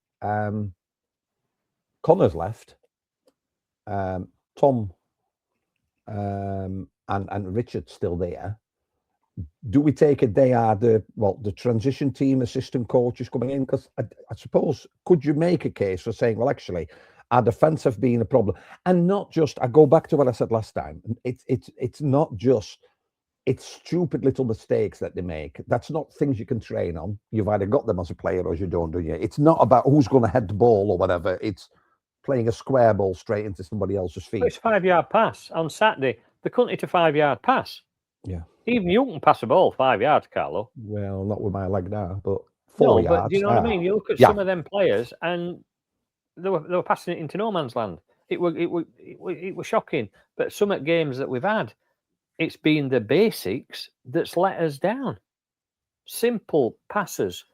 Speaker 1: Connor's left. Tom and Richard's still there. Do we take it they are the transition team assistant coaches coming in? Because I suppose, could you make a case for saying, well, actually, our defence have been a problem, and not just. I go back to what I said last time. It's not just. It's stupid little mistakes that they make. That's not things you can train on. You've either got them as a player or you don't, do you? It's not about who's going to head the ball or whatever. It's playing a square ball straight into somebody else's feet.
Speaker 2: It's 5-yard pass on Saturday. They couldn't hit a 5-yard pass.
Speaker 1: Yeah.
Speaker 2: Even you can pass a ball 5 yards, Carlo.
Speaker 1: Well, not with my leg now, but 4 yards.
Speaker 2: But do you know what I mean? You look at some of them players, and they were passing it into no man's land. It was shocking. But some of the games that we've had, it's been the basics that's let us down. Simple passes,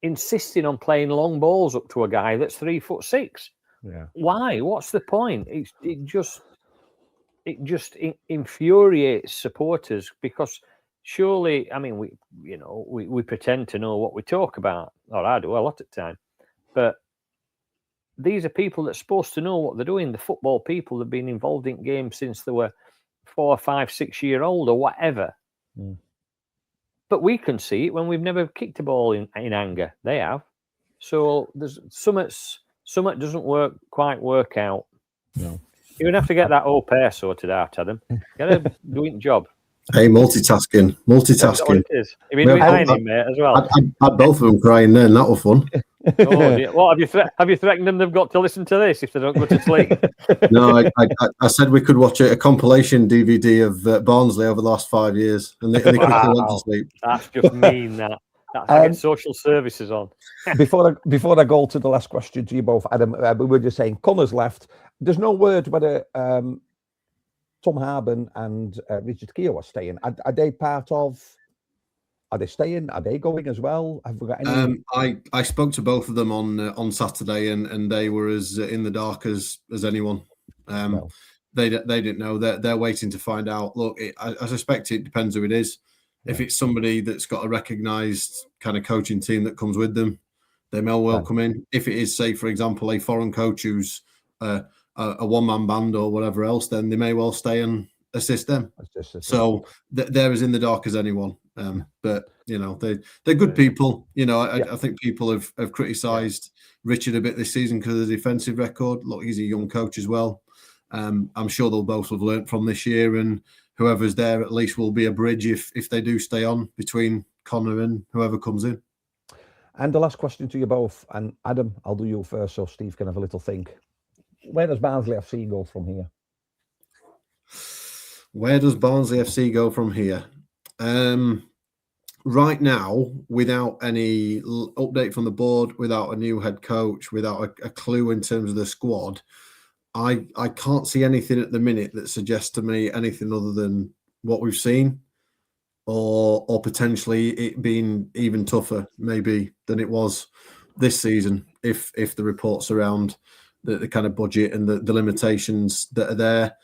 Speaker 2: insisting on playing long balls up to a guy that's 3'6".
Speaker 1: Yeah.
Speaker 2: Why? What's the point? It just infuriates supporters, because surely, I mean, we pretend to know what we talk about, or I do a lot of the time, but these are people that's supposed to know what they're doing. The football people have been involved in games since they were 4, 5, 6 year old or whatever.
Speaker 1: Mm.
Speaker 2: But we can see it when we've never kicked a ball in anger. They have. So there's something doesn't quite work out.
Speaker 1: No.
Speaker 2: You're gonna have to get that au pair sorted out, Adam. Get a doing job.
Speaker 3: Hey, multitasking.
Speaker 2: That's what it is. You've been doing mate, as well.
Speaker 3: I had both of them crying then. That was fun.
Speaker 2: Oh, dear. What have you threatened them? They've got to listen to this if they don't go to sleep.
Speaker 3: No, I said we could watch a compilation DVD of Barnsley over the last 5 years, and they quickly went to sleep.
Speaker 2: That's just mean. I get social services on.
Speaker 1: Before I go to the last question to you both, Adam, we were just saying Connor's left. There's no word whether Tom Harben and Richard Keogh are staying. Are they part of? Are they staying? Are they going as well? Have we got any?
Speaker 3: I spoke to both of them on Saturday, and they were as in the dark as anyone. They didn't know. They're waiting to find out. Look, I suspect it depends who it is. Yeah. If it's somebody that's got a recognised kind of coaching team that comes with them, they may well come in. If it is, say, for example, a foreign coach who's a one-man band or whatever else, then they may well stay and assist them. So they're as in the dark as anyone. But they're good people. I think people have criticised Richard a bit this season because of the defensive record. Look, he's a young coach as well. I'm sure they'll both have learnt from this year, and whoever's there at least will be a bridge if they do stay on between Conor and whoever comes in.
Speaker 1: And the last question to you both, and Adam, I'll do you first so Steve can have a little think. Where does Barnsley FC go from here?
Speaker 3: Where does Barnsley FC go from here? Right now, without any update from the board, without a new head coach, without a clue in terms of the squad, I can't see anything at the minute that suggests to me anything other than what we've seen, or potentially it being even tougher maybe than it was this season if the reports around the kind of budget and the limitations that are there.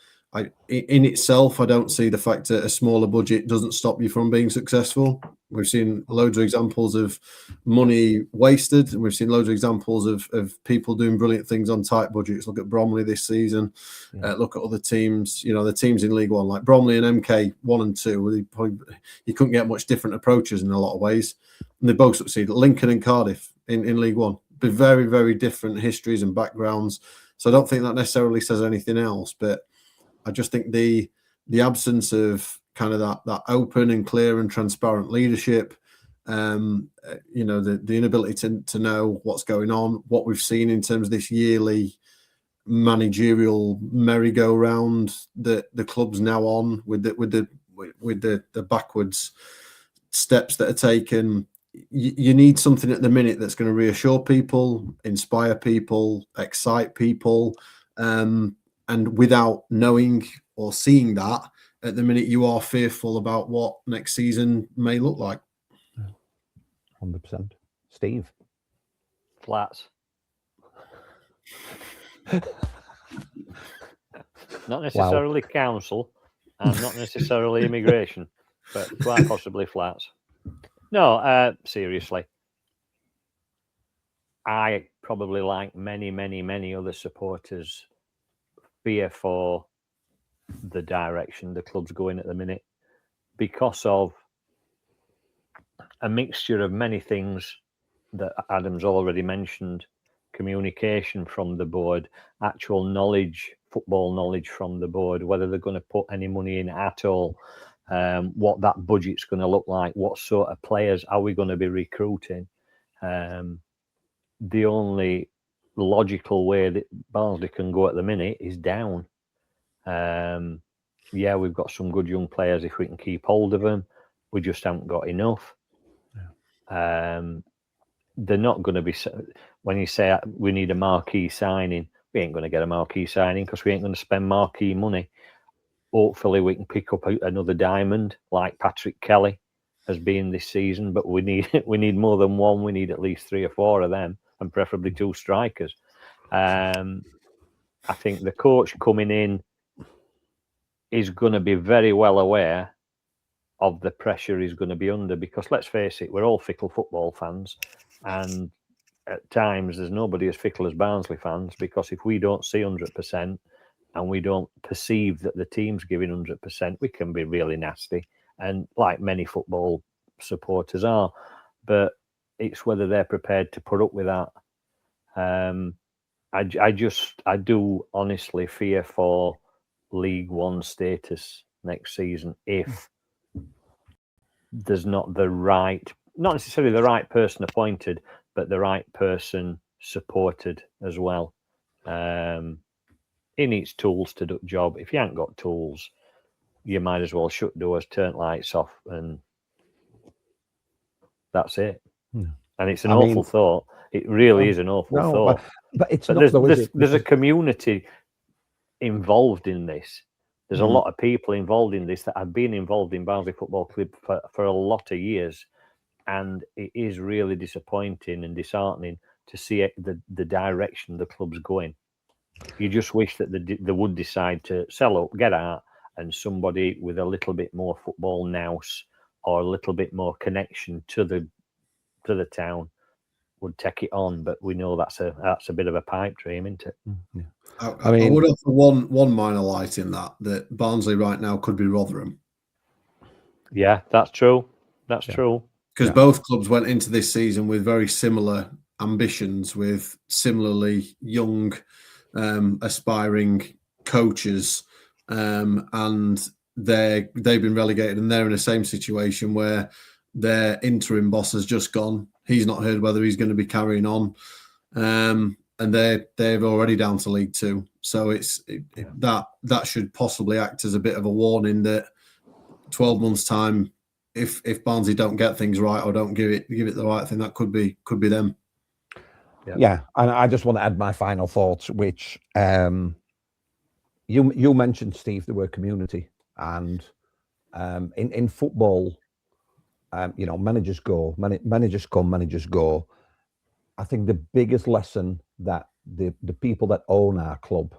Speaker 3: In itself, I don't see the fact that a smaller budget doesn't stop you from being successful. We've seen loads of examples of money wasted, and we've seen loads of examples of people doing brilliant things on tight budgets. Look at Bromley this season. Look at other teams. You know, the teams in League One, like Bromley and MK 1 and 2. You couldn't get much different approaches in a lot of ways, and they both succeeded. Lincoln and Cardiff in League One, be very, very different histories and backgrounds. So I don't think that necessarily says anything else, but I just think the absence of kind of that open and clear and transparent leadership, you know, the inability to know what's going on, what we've seen in terms of this yearly managerial merry-go-round that the club's now on with the backwards steps that are taken. You need something at the minute that's going to reassure people, inspire people, excite people, and without knowing or seeing that, at the minute, you are fearful about what next season may look like.
Speaker 1: 100%. Steve?
Speaker 2: Flats. Not necessarily council, and not necessarily immigration, but quite possibly flats. No, seriously. I probably, like many other supporters, fear for the direction the club's going at the minute, because of a mixture of many things that Adam's already mentioned: communication from the board, actual knowledge, football knowledge from the board, whether they're going to put any money in at all, what that budget's going to look like, what sort of players are we going to be recruiting. The only logical way that Barnsley can go at the minute is down. Yeah, we've got some good young players if we can keep hold of them. We just haven't got enough. They're not going to be, when you say we need a marquee signing, we ain't going to get a marquee signing because we ain't going to spend marquee money. Hopefully we can pick up another diamond like Patrick Kelly has been this season, but we need more than one. We need at least 3 or 4 of them, and preferably 2 strikers. I think the coach coming in is going to be very well aware of the pressure he's going to be under, because let's face it, we're all fickle football fans, and at times there's nobody as fickle as Barnsley fans, because if we don't see 100% and we don't perceive that the team's giving 100%, we can be really nasty, and like many football supporters are, but it's whether they're prepared to put up with that. I do honestly fear for League One status next season if there's not necessarily the right person appointed, but the right person supported as well. He needs tools to do the job. If you haven't got tools, you might as well shut doors, turn lights off, and that's it. Yeah. And it's an awful thought. It really is an awful thought.
Speaker 1: But it's not.
Speaker 2: There's a community involved in this. There's a lot of people involved in this that have been involved in Barnsley Football Club for a lot of years, and it is really disappointing and disheartening to see the direction the club's going. You just wish that they would decide to sell up, get out, and somebody with a little bit more football nous or a little bit more connection to the town would take it on. But we know that's a bit of a pipe dream, isn't it?
Speaker 1: Yeah.
Speaker 3: I would offer one minor light in that Barnsley right now could be Rotherham.
Speaker 2: Yeah, that's true. That's true.
Speaker 3: Because both clubs went into this season with very similar ambitions, with similarly young, aspiring coaches, and they've been relegated, and they're in the same situation where their interim boss has just gone. He's not heard whether he's going to be carrying on. And they're already down to League Two, so that should possibly act as a bit of a warning that 12 months' time, if Barnsley don't get things right or don't give it the right thing, that could be them.
Speaker 1: Yeah, and I just want to add my final thoughts, which you mentioned, Steve, the word community, and in football, managers go, managers come, managers go. I think the biggest lesson that the people that own our club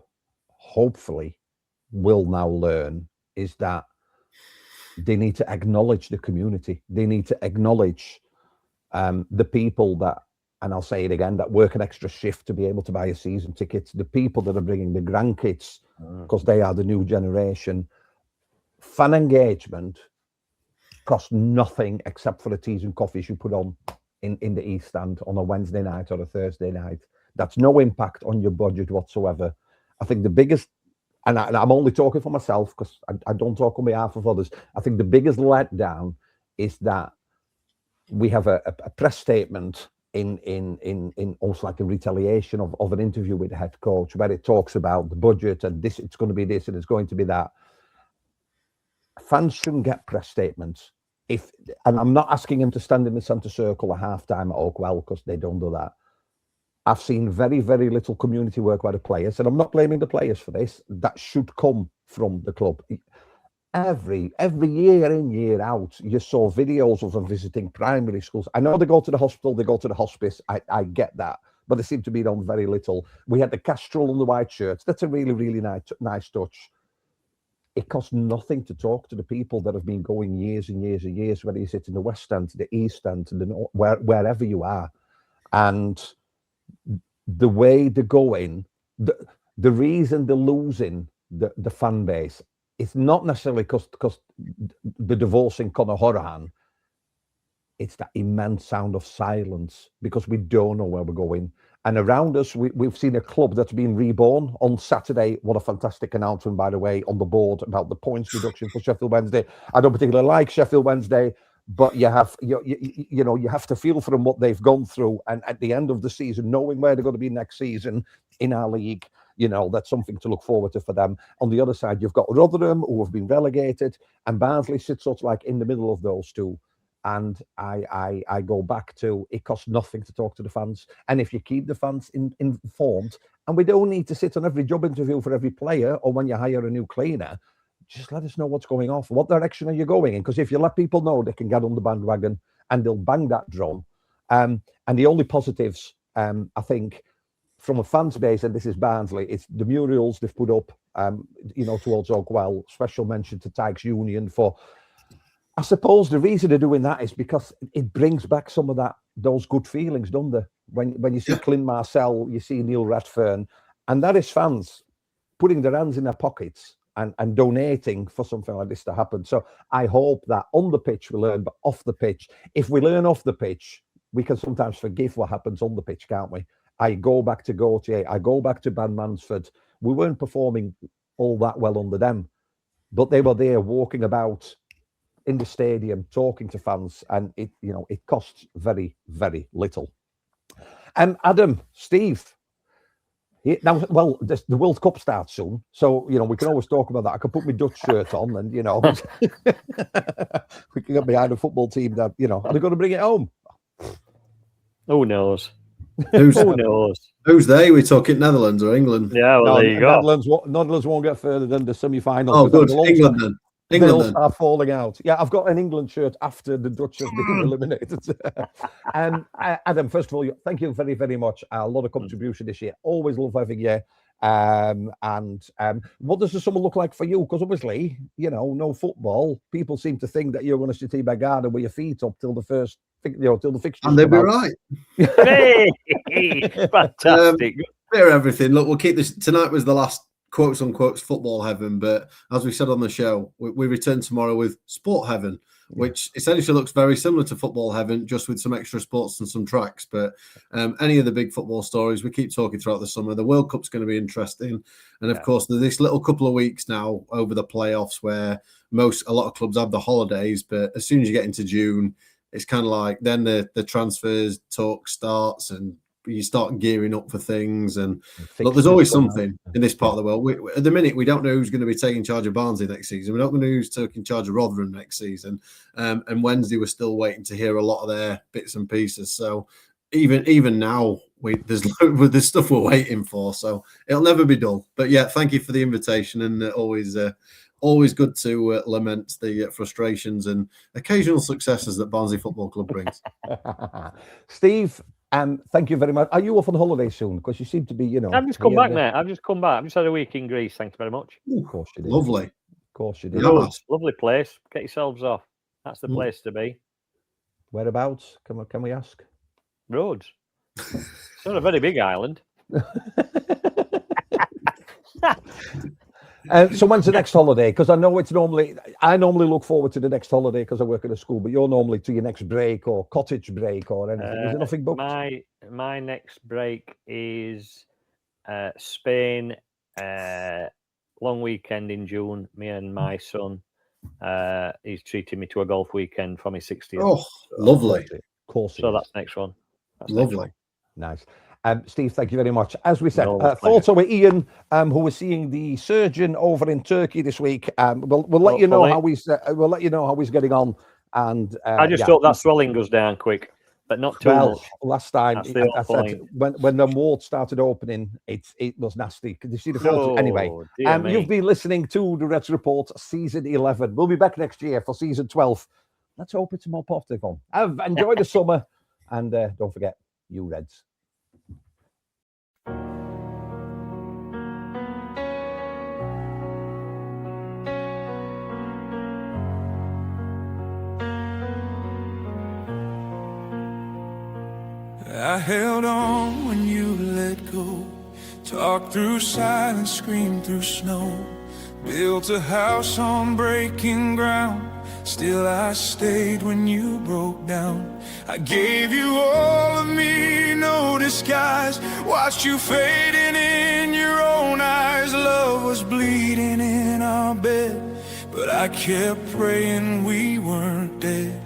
Speaker 1: hopefully will now learn is that they need to acknowledge the community. They need to acknowledge the people that, and I'll say it again, that work an extra shift to be able to buy a season ticket, the people that are bringing the grandkids, because they are the new generation. Fan engagement costs nothing except for the teas and coffees you put on in the East Stand on a Wednesday night or a Thursday night. That's no impact on your budget whatsoever. I think the biggest, and I'm only talking for myself because I don't talk on behalf of others. I think the biggest letdown is that we have a press statement in almost like a retaliation of an interview with the head coach where it talks about the budget and this, it's going to be this and it's going to be that. Fans shouldn't get press statements. And I'm not asking him to stand in the centre circle at halftime at Oakwell because they don't do that. I've seen very, very little community work by the players, and I'm not blaming the players for this. That should come from the club. Every year in, year out, you saw videos of them visiting primary schools. I know they go to the hospital, they go to the hospice. I get that, but they seem to be done very little. We had the Castrol and the white shirts. That's a really, really nice touch. It costs nothing to talk to the people that have been going years and years and years, whether you sit in the West End, to the East End, to the North, wherever you are. And the way they're going, the reason they're losing the fan base, it's not necessarily because the divorcing Conor Hourihane. It's that immense sound of silence because we don't know where we're going. And around us, we've seen a club that's been reborn on Saturday. What a fantastic announcement, by the way, on the board about the points reduction for Sheffield Wednesday. I don't particularly like Sheffield Wednesday, but you have to feel for them what they've gone through. And at the end of the season, knowing where they're going to be next season in our league, that's something to look forward to for them. On the other side, you've got Rotherham, who have been relegated, and Barnsley sits sort of like in the middle of those two. And I go back to, it costs nothing to talk to the fans. And if you keep the fans informed, and we don't need to sit on every job interview for every player or when you hire a new cleaner, just let us know what's going on. What direction are you going in? Because if you let people know, they can get on the bandwagon and they'll bang that drum. And the only positives, I think, from a fans base, and this is Barnsley, it's the murals they've put up, towards Oakwell. Special mention to Tykes Union for, I suppose the reason they're doing that is because it brings back some of those good feelings, don't they? When you see Clint Marcel, you see Neil Redfern, and that is fans putting their hands in their pockets and donating for something like this to happen. So I hope that on the pitch we learn, but off the pitch, if we learn off the pitch, we can sometimes forgive what happens on the pitch, can't we? I go back to Gautier, I go back to Ban Mansford. We weren't performing all that well under them, but they were there walking about in the stadium, talking to fans, and it costs very, very little. Adam, Steve, the World Cup starts soon, so we can always talk about that. I can put my Dutch shirt on, and we can get behind a football team that are they going to bring it home?
Speaker 2: Who knows?
Speaker 3: Who knows? Who's they? We're talking Netherlands or England?
Speaker 2: Yeah, well, there you go.
Speaker 1: Netherlands won't get further than the semi-final.
Speaker 3: Oh, good. England then.
Speaker 1: They'll start falling out. Yeah, I've got an England shirt after the Dutch have been eliminated. Adam, first of all, thank you very, very much. A lot of contribution this year. Always love having you. What does the summer look like for you? Because obviously, no football. People seem to think that you're going to sit in my garden with your feet up till the first, till the fixtures.
Speaker 3: And they'll be right.
Speaker 2: Hey, fantastic.
Speaker 3: Bit of everything. Look, we'll keep this. Tonight was the last quotes unquote football heaven, but as we said on the show, we return tomorrow with sport heaven, which essentially looks very similar to football heaven, just with some extra sports and some tracks. But any of the big football stories we keep talking throughout the summer. The World Cup's going to be interesting, and of course there's this little couple of weeks now over the playoffs where a lot of clubs have the holidays, but as soon as you get into June, it's kind of like then the transfers talk starts and you start gearing up for things. And look, there's always something in this part of the world. At the minute, we don't know who's going to be taking charge of Barnsley next season. We don't know who's taking charge of Rotherham next season. And Wednesday, we're still waiting to hear a lot of their bits and pieces. So even now, there's stuff we're waiting for. So it'll never be dull. But yeah, thank you for the invitation, and always good to lament the frustrations and occasional successes that Barnsley Football Club brings.
Speaker 1: Steve, thank you very much. Are you off on holiday soon? Because you seem to be,
Speaker 2: I've just come back, mate. I've just come back. I've just had a week in Greece. Thank you very much.
Speaker 1: Of course you did.
Speaker 3: Lovely.
Speaker 1: course you did.
Speaker 3: Yeah.
Speaker 2: Rhodes, lovely place. Get yourselves off. That's the place to be.
Speaker 1: Whereabouts? Can we ask?
Speaker 2: Rhodes. It's not a very big island.
Speaker 1: So when's the next holiday? Because I know I normally look forward to the next holiday because I work at a school, but you're normally to your next break or cottage break or anything. Is there nothing booked?
Speaker 2: My next break is Spain, long weekend in June. Me and my son, he's treating me to a golf weekend for my 60th.
Speaker 3: Oh, lovely.
Speaker 1: Of course.
Speaker 2: So that's next one.
Speaker 3: Lovely.
Speaker 1: Nice. Steve, thank you very much. As we said,
Speaker 2: No,
Speaker 1: photo with Ian, who was seeing the surgeon over in Turkey this week. We'll let you know how he's getting on. And
Speaker 2: I just hope that swelling goes down quick, but not too much.
Speaker 1: Last time I said when the ward started opening, it was nasty. Could you see the photo? Anyway, you've been listening to the Reds Report season 11. We'll be back next year for season 12. Let's hope it's a more positive one. Enjoy the summer, and don't forget, you Reds.
Speaker 4: I held on when you let go, talked through silence, screamed through snow, built a house on breaking ground. Still I stayed when you broke down. I gave you all of me, no disguise. Watched you fading in your own eyes. Love was bleeding in our bed, but I kept praying we weren't dead.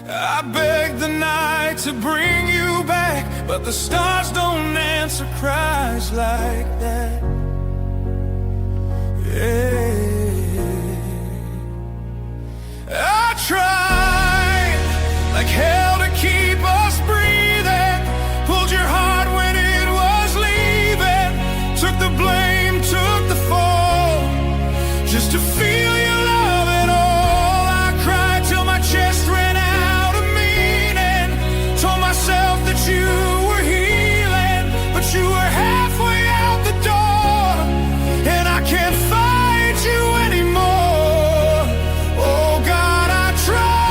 Speaker 4: I begged the night to bring you back, but the stars don't answer cries like that. Yeah. I tried like hell to keep us breathing, pulled your heart when it was leaving, took the blame, took the fall, just to feel your love and all. I cried till my chest ran out of meaning, told myself that you were healing, but you were halfway out the door, and I can't fight you anymore. Oh God, I tried,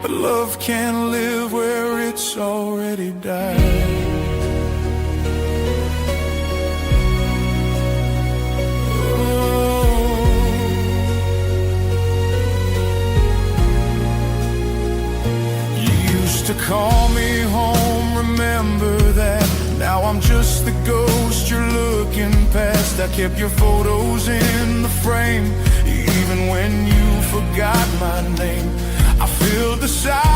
Speaker 4: but love can't live where it's already died. To call me home, remember that. Now I'm just the ghost you're looking past. I kept your photos in the frame, even when you forgot my name. I filled the silence